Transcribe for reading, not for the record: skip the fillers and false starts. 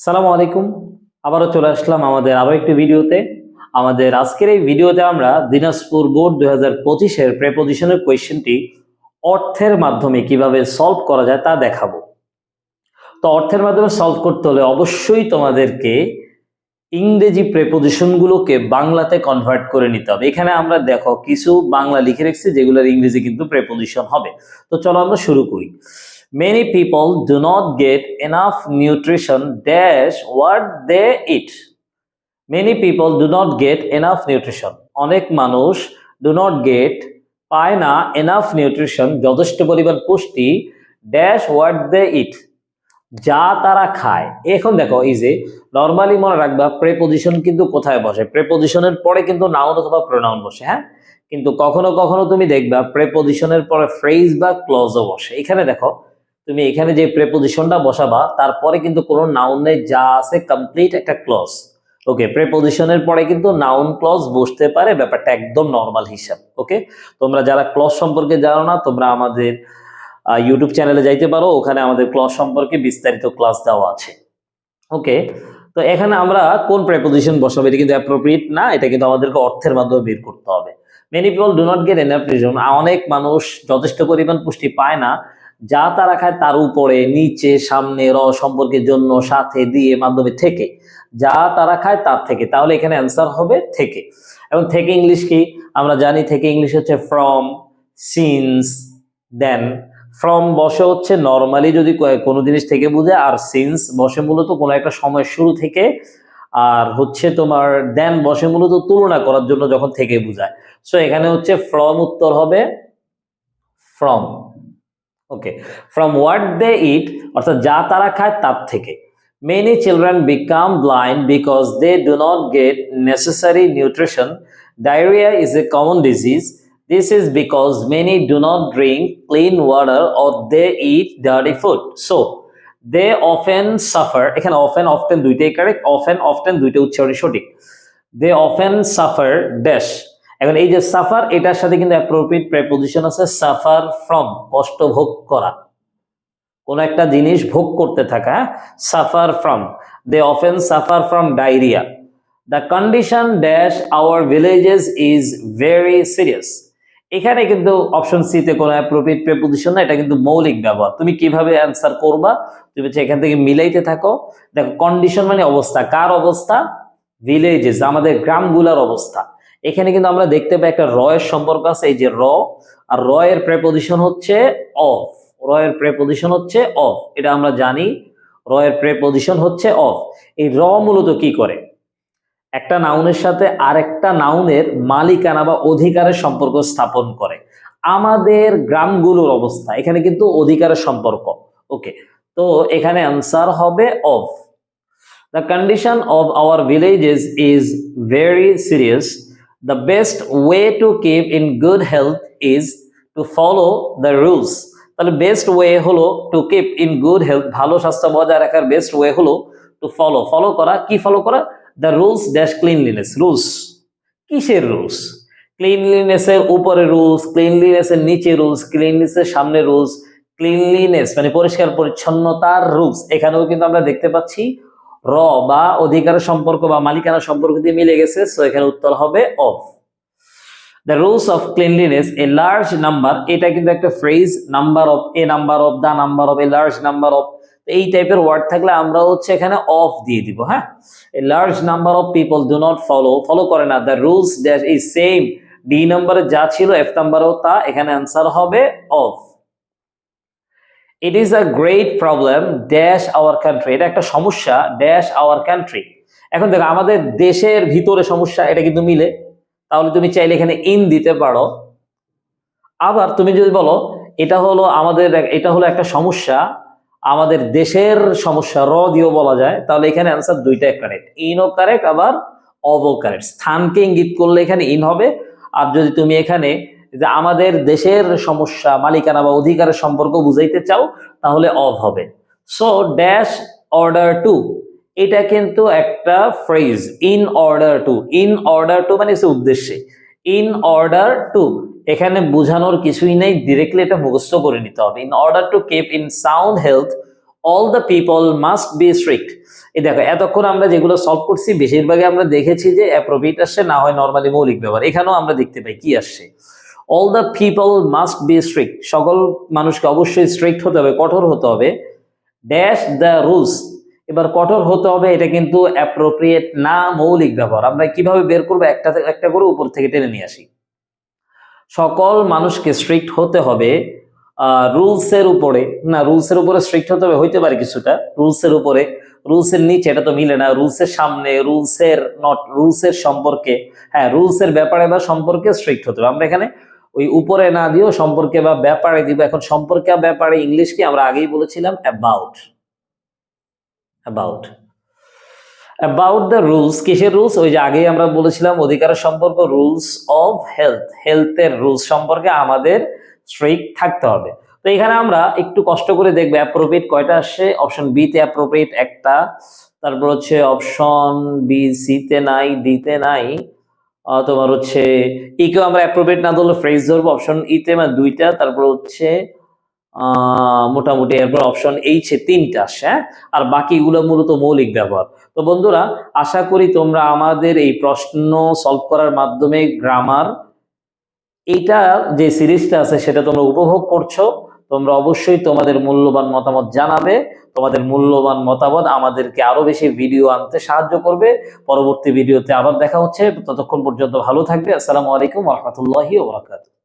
সালামু আলাইকুম। আবারও চলে আসলাম আমাদের আরো একটি ভিডিওতে। আমাদের আজকের এই ভিডিওতে আমরা দিনাজপুর বোর্ড 2025-এর প্রেপোজিশনের কোয়েশ্চেনটি অর্থের মাধ্যমে কিভাবে সলভ করা যায় তা দেখাবো। তো অর্থের মাধ্যমে সলভ করতে হলে অবশ্যই তোমাদেরকে ইংরেজি প্রেপোজিশনগুলোকে বাংলাতে কনভার্ট করে নিতে হবে। এখানে আমরা দেখো কিছু বাংলা লিখে রেখেছি যেগুলোর ইংরেজি কিন্তু প্রেপোজিশন হবে। তো চলো আমরা শুরু করি। Many people do not get enough nutrition dash what they eat. Many people do not get enough nutrition. অনেক মানুষ do not get পায় না enough nutrition যথেষ্ট পরিমাণ পুষ্টি dash what they eat যা তারা খায়। এখন দেখো এই যে নরমালি মনে রাখবা প্রেপোজিশন কিন্তু কোথায় বসে, প্রেপোজিশনের পরে কিন্তু নাউন অথবা প্রোনাউন বসে, হ্যাঁ। কিন্তু কখনো কখনো তুমি দেখবা প্রেপোজিশনের পরে ফ্রেজ বা ক্লজও বসে। এখানে দেখো তুমি এখানে যে প্রেপোজিশনটা বসাবা তারপরে কিন্তু কোনো নাউন নেই, যা আছে কমপ্লিট একটা ক্লজ। ওকে, প্রেপোজিশনের পরে কিন্তু নাউন ক্লজ বসতে পারে, ব্যাপারটা একদম নর্মাল হিসাব। ওকে, তোমরা যারা ক্লজ সম্পর্কে জানো না তোমরা আমাদের ইউটিউব চ্যানেলে যাইতে পারো, ওখানে আমাদের ক্লজ সম্পর্কে বিস্তারিত ক্লাস দেওয়া আছে। ওকে, তো এখানে আমরা কোন প্রেপোজিশন বসাবো এটা কিন্তু অ্যাপ্রোপ্রিয়েট না, এটা কিন্তু আমাদেরকে অর্থের মাধ্যমে বের করতে হবে। Many people do not gate enough nutrition, অনেক মানুষ যথেষ্ট পরিমাণ পুষ্টি পায় না যা তারা খায় তার উপরে নিচে সামনে র সম্পর্কের জন্য সাথে দিয়ে মাধ্যমে থেকে যা তারা খায় তার থেকে, তাহলে এখানে অ্যান্সার হবে থেকে। এবং থেকে ইংলিশ কি আমরা জানি, থেকে ইংলিশ হচ্ছে ফ্রম, সিন্স, দেন। ফ্রম বসে হচ্ছে নর্মালি যদি কোনো জিনিস থেকে বুঝে, আর সিন্স বসে মূলত কোনো একটা সময় শুরু থেকে, আর হচ্ছে তোমার দেন বসে মূলত তুলনা করার জন্য যখন থেকে বুঝায়। সো এখানে হচ্ছে ফ্রম উত্তর হবে from. Okay, from what they eat অর্থাৎ যা তারা খায় তার থেকে। Many children become blind because they do not get necessary nutrition. Diarrhoea is a common disease. This is because many do not drink clean water or they eat dirty food. So, they often suffer. এখানে often often দুইটাই correct, often দুইটা উচ্চারণই সঠিক। They often suffer dash। এখন এই যে suffer এটার সাথে কিন্তু অ্যাপ্রোপ্রিয়েট প্রেপোজিশন আছে সাফার ফ্রম, কষ্ট ভোগ করা, কোন একটা জিনিস ভোগ করতে থাকা, suffer from. They often suffer from diarrhea. The condition dash our villages is very serious. এখানে কিন্তু অপশন সি তে কোনো অ্যাপ্রোপ্রিয়েট প্রেপোজিশন না, এটা কিন্তু মৌলিক ব্যবহার। তুমি কিভাবে অ্যান্সার করবা তুমি এখান থেকে মিলাইতে থাকো। দেখো কন্ডিশন মানে অবস্থা, কার অবস্থা? ভিলেজেস, আমাদের গ্রামগুলোর অবস্থা। এখানে কিন্তু আমরা দেখতে পাই একটা র এর সম্পর্ক আছে, এই যে র, আর র এর প্রেপোজিশন হচ্ছে অফ। র এর প্রেপোজিশন হচ্ছে অফ, এটা আমরা জানি। র এর প্রেপোজিশন হচ্ছে অফ। এই র মূলত কি করে? একটা নাউনের সাথে আরেকটা নাউনের মালিকানা বা অধিকারের সম্পর্ক স্থাপন করে। আমাদের গ্রামগুলোর অবস্থা, এখানে কিন্তু অধিকারের সম্পর্ক। ওকে, তো এখানে আনসার হবে of. The condition of our villages is very serious. The best way to keep in good health is to follow the rules. তাহলে বেস্ট ওয়ে হলো to keep in good health, ভালো স্বাস্থ্য বজায় রাখার বেস্ট ওয়ে হলো to follow করা। কি follow করা? The rules dash cleanliness. Rules কিসের রুলস? ক্লিনলিনেসের উপরে রুলস, ক্লিনলিনেসের নিচে রুলস, ক্লিনলিনেসের সামনে রুলস। ক্লিনলিনেস মানে পরিষ্কার পরিচ্ছন্নতার রুলস। এখানেও কিন্তু আমরা দেখতে পাচ্ছি র বা অধিকারের সম্পর্ক বা মালিকানা সম্পর্ক দিয়ে মিলে গেছে। সো এখানে উত্তর হবে of. The rules of cleanliness a large number, এটা কিন্তু একটা phrase, number of, a number of, the number of, a large number of, এই টাইপের ওয়ার্ড থাকলে আমরা হচ্ছে এখানে অফ দিয়ে দিব। হ্যাঁ, এ large number of people do not follow করে না the rules that is same. D নাম্বারে যা ছিল এফ নাম্বারেও তা, এখানে অ্যান্সার হবে of. It is a great problem dash our country, এটা একটা সমস্যা ড্যাশ আওয়ার কান্ট্রি। এখন দেখো আমাদের দেশের ভিতরে সমস্যা, এটা কিন্তু মিলে, তাহলে তুমি চাইলে এখানে ইন দিতে পারো। আবার তুমি যদি বলো এটা হলো আমাদের, এটা হলো একটা সমস্যা আমাদের দেশের সমস্যা, র দিয়েও বলা যায়, তাহলে এখানে অ্যান্সার দুইটাই কারেক্ট, ইনও কারেক্ট আবার অবও কারেক্ট। স্থানকে ইঙ্গিত করলে এখানে ইন হবে, আর যদি তুমি এখানে যে আমাদের দেশের সমস্যা মালিকানা বা অধিকারের সম্পর্ক বুঝাইতে চাও তাহলে অফ হবে। সো ড্যাশ অর্ডার টু, এটা কিন্তু একটা phrase, in order to. In order to মানে উদ্দেশ্যে, ইন অর্ডার টু এখানে বোঝানোর কিছুই নেই, ডিরেক্টলি এটা মুখস্থ করে নিতে হবে। In order to keep in sound health all the people must be strict. এই দেখো এতক্ষণ আমরা যেগুলো সলভ করছি বেশিরভাগই আমরা দেখেছি যে অ্যাপ্রোপ্রিয়েট আসছে, না হয় নর্মালি মৌলিক ব্যবহার। এখানেও আমরা দেখতে পাই কি আসছে, all the people must be strict, সকল মানুষকে অবশ্যই স্ট্রিক্ট হতে হবে, কঠোর হতে হবে। ড্যাশ দ্য রুলস, এবার কঠোর হতে হবে, এটা কিন্তু অ্যাপ্রোপ্রিয়েট না, মৌলিক ব্যবহার। আমরা কিভাবে বের করবো, একটা একটা করে উপর থেকে টেনে নিয়ে আসি। সকল মানুষকে স্ট্রিক্ট হতে হবে রুলসের উপরে, না রুলসের উপরে স্ট্রিক্ট হতে হবে হইতে পারে কিছুটা, রুলসের উপরে, রুলসের নিচে এটা তো মিলে না, রুলসের সামনে, রুলসের নট, রুলসের সম্পর্কে, হ্যাঁ রুলসের ব্যাপারে বা সম্পর্কে স্ট্রিক্ট হতে হবে। আমরা এখানে ওই উপরে না দিও, সম্পর্কে বা ব্যাপারে দিব। এখন সম্পর্কে ব্যাপারে ইংলিশ কি আমরা আগেই বলেছিলাম, about. About about the rules, কিসের রুলস, ওই যে আগেই আমরা বলেছিলাম অধিকারের সম্পর্ক, রুলস অফ হেলথ, হেলথের রুলস সম্পর্কে আমাদের স্ট্রিক্ট থাকতে হবে। তো এখানে আমরা একটু কষ্ট করে দেখবো অ্যাপ্রোপ্রিয়েট কয়টা আসছে। অপশন বি তে অ্যাপ্রোপ্রিয়েট একটা, তারপর হচ্ছে অপশন বি সি তে নাই, ডি তে নাই, তোমার হচ্ছে ই কেও আমরা অ্যাপ্রোপ্রিয়েট না ধরলে ফ্রেজ ধরবো। অপশন ই তে মানে দুইটা, তারপর হচ্ছে মোটামুটি এরপর অপশন এইচ এ তিনটা আসে, হ্যাঁ? আর বাকিগুলো মূলত মৌলিক ব্যবহার। তো বন্ধুরা আশা করি তোমরা আমাদের এই প্রশ্ন সলভ করার মাধ্যমে গ্রামার এইটা যে সিরিজটা আছে সেটা তোমরা উপভোগ করছো। তোমরা অবশ্যই তোমাদের মূল্যবান মতামত জানাবে, তোমাদের মূল্যবান মতামত আমাদেরকে আরো বেশি ভিডিও আনতে সাহায্য করবে। পরবর্তী ভিডিওতে আবার দেখা হচ্ছে, ততক্ষণ পর্যন্ত ভালো থাকবে। আসসালামু আলাইকুম ওয়া রাহমাতুল্লাহি ওয়া বারাকাতুহু।